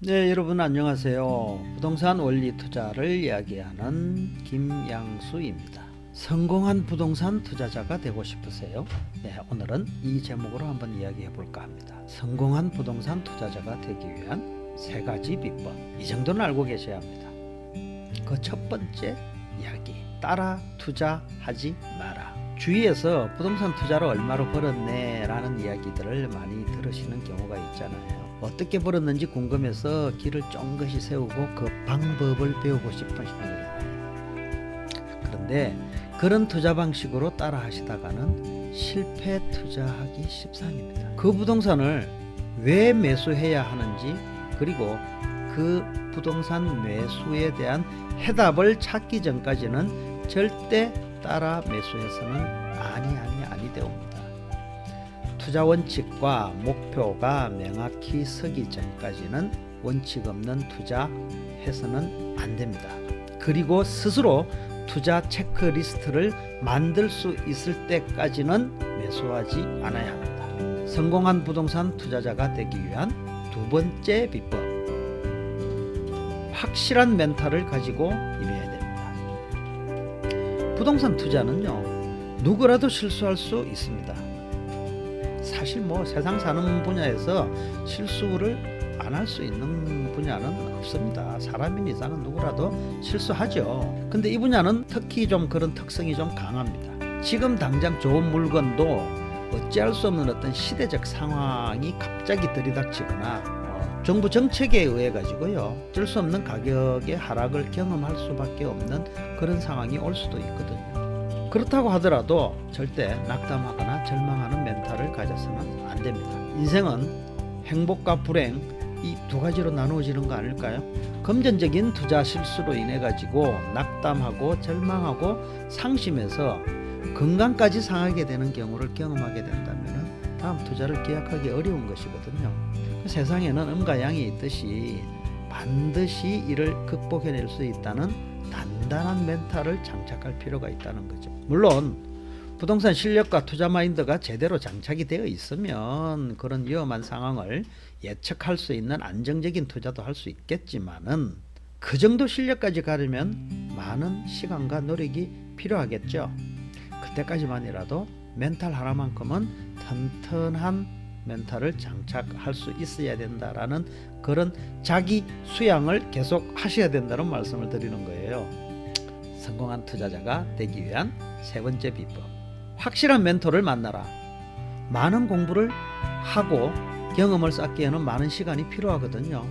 네, 여러분 안녕하세요. 부동산 원리 투자를 이야기하는 김양수입니다. 성공한 부동산 투자자가 되고 싶으세요? 네, 오늘은 이 제목으로 한번 이야기해 볼까 합니다. 성공한 부동산 투자자가 되기 위한 3가지 비법. 이 정도는 알고 계셔야 합니다. 그 첫 번째 이야기, 따라 투자하지 마라. 주위에서 부동산 투자로 얼마로 벌었네 라는 이야기들을 많이 들으시는 경우가 있잖아요. 어떻게 벌었는지 궁금해서 길을 쫑긋이 세우고 그 방법을 배우고 싶으신 거예요. 그런데 그런 투자 방식으로 따라 하시다가는 실패 투자하기 십상입니다. 그 부동산을 왜 매수해야 하는지, 그리고 그 부동산 매수에 대한 해답을 찾기 전까지는 절대 따라 매수해서는 아니 되옵니다. 투자 원칙과 목표가 명확히 서기 전까지는 원칙 없는 투자해서는 안 됩니다. 그리고 스스로 투자 체크리스트를 만들 수 있을 때까지는 매수하지 않아야 합니다. 성공한 부동산 투자자가 되기 위한 2번째 비법, 확실한 멘탈을 가지고 임해야 됩니다. 부동산 투자는요, 누구라도 실수할 수 있습니다. 사실 세상 사는 분야에서 실수를 안 할 수 있는 분야는 없습니다. 사람인 이상은 누구라도 실수하죠. 근데 이 분야는 특히 좀 그런 특성이 좀 강합니다. 지금 당장 좋은 물건도 어찌할 수 없는 어떤 시대적 상황이 갑자기 들이닥치거나 정부 정책에 의해 가지고요, 어쩔 수 없는 가격의 하락을 경험할 수밖에 없는 그런 상황이 올 수도 있거든요. 그렇다고 하더라도 절대 낙담하거나 절망하는 멘탈을 가져서는 안 됩니다. 인생은 행복과 불행, 이 2가지로 나누어지는 거 아닐까요? 금전적인 투자 실수로 인해 가지고 낙담하고 절망하고 상심해서 건강까지 상하게 되는 경우를 경험하게 된다면 다음 투자를 기약하기 어려운 것이거든요. 세상에는 음과 양이 있듯이 반드시 이를 극복해낼 수 있다는 단단한 멘탈을 장착할 필요가 있다는 거죠. 물론 부동산 실력과 투자 마인드가 제대로 장착이 되어 있으면 그런 위험한 상황을 예측할 수 있는 안정적인 투자도 할 수 있겠지만은, 그 정도 실력까지 가려면 많은 시간과 노력이 필요하겠죠. 그때까지만이라도 멘탈 하나만큼은 튼튼한 멘탈을 장착할 수 있어야 된다라는 그런 자기 수양을 계속 하셔야 된다는 말씀을 드리는 거예요. 성공한 투자자가 되기 위한 3번째 비법, 확실한 멘토를 만나라. 많은 공부를 하고 경험을 쌓기에는 많은 시간이 필요하거든요.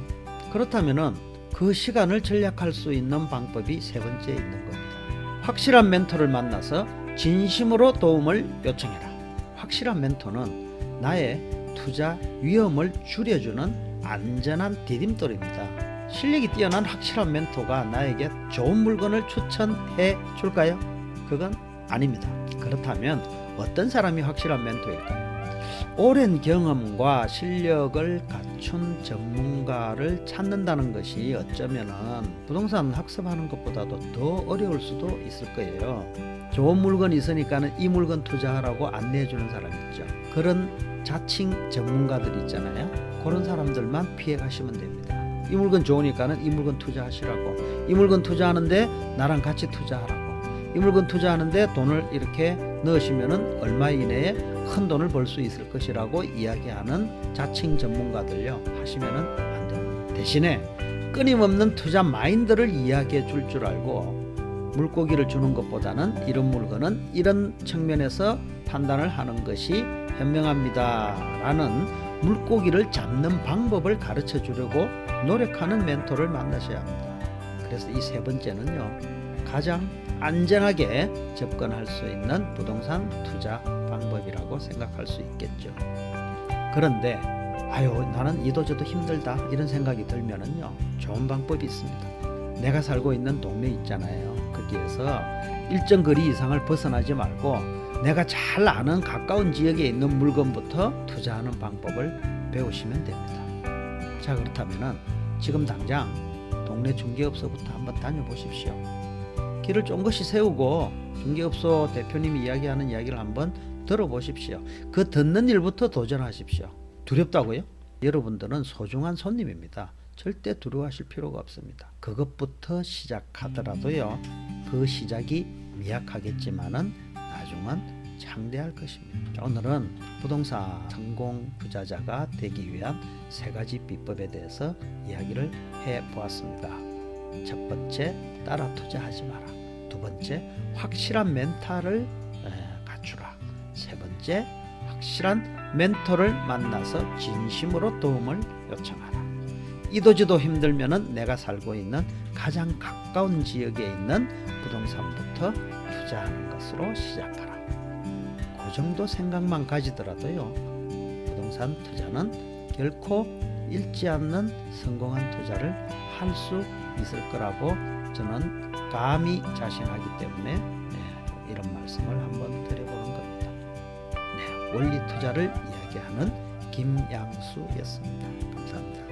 그렇다면 그 시간을 절약할 수 있는 방법이 3번째에 있는 겁니다. 확실한 멘토를 만나서 진심으로 도움을 요청해라. 확실한 멘토는 나의 투자 위험을 줄여주는 안전한 디딤돌입니다. 실력이 뛰어난 확실한 멘토가 나에게 좋은 물건을 추천해 줄까요? 그건 아닙니다. 그렇다면 어떤 사람이 확실한 멘토일까요? 오랜 경험과 실력을 갖춘 전문가를 찾는다는 것이 어쩌면은 부동산 학습하는 것보다도 더 어려울 수도 있을 거예요. 좋은 물건이 있으니까는 이 물건 투자하라고 안내해 주는 사람 있죠. 그런 자칭 전문가들 있잖아요. 그런 사람들만 피해 가시면 됩니다. 이 물건 좋으니까는 이 물건 투자하시라고, 이 물건 투자하는데 나랑 같이 투자하라고, 이 물건 투자하는데 돈을 이렇게 넣으시면은 얼마 이내에 큰 돈을 벌 수 있을 것이라고 이야기하는 자칭 전문가들요, 하시면은 안 됩니다. 대신에 끊임없는 투자 마인드를 이야기해 줄 줄 알고, 물고기를 주는 것보다는 이런 물건은 이런 측면에서 판단을 하는 것이 현명합니다 라는 물고기를 잡는 방법을 가르쳐 주려고 노력하는 멘토를 만나셔야 합니다. 그래서 이 3번째는요, 가장 안전하게 접근할 수 있는 부동산 투자 방법이라고 생각할 수 있겠죠. 그런데 나는 이도저도 힘들다 이런 생각이 들면은요, 좋은 방법이 있습니다. 내가 살고 있는 동네 있잖아요. 거기에서 일정 거리 이상을 벗어나지 말고 내가 잘 아는 가까운 지역에 있는 물건부터 투자하는 방법을 배우시면 됩니다. 자, 그렇다면은 지금 당장 동네 중개업소부터 한번 다녀보십시오. 길을 쫑긋이 세우고 중개업소 대표님이 이야기하는 이야기를 한번 들어보십시오. 그 듣는 일부터 도전하십시오. 두렵다고요? 여러분들은 소중한 손님입니다. 절대 두려워하실 필요가 없습니다. 그것부터 시작하더라도요, 그 시작이 미약하겠지만은 나중은 장대할 것입니다. 자, 오늘은 부동산 성공 투자자가 되기 위한 3가지 비법에 대해서 이야기를 해보았습니다. 첫 번째, 따라 투자하지 마라. 두 번째, 확실한 멘탈을 갖추라. 세 번째, 확실한 멘토를 만나서 진심으로 도움을 요청하라. 이도저도 힘들면은 내가 살고 있는 가장 가까운 지역에 있는 부동산부터 투자하는 것으로 시작하라. 그 정도 생각만 가지더라도요, 부동산 투자는 결코 잃지 않는 성공한 투자를 할 수 있을 거라고 저는 감히 자신하기 때문에 이런 말씀을 한번 드려보는 겁니다. 원리 투자를 이야기하는 김양수였습니다. 감사합니다.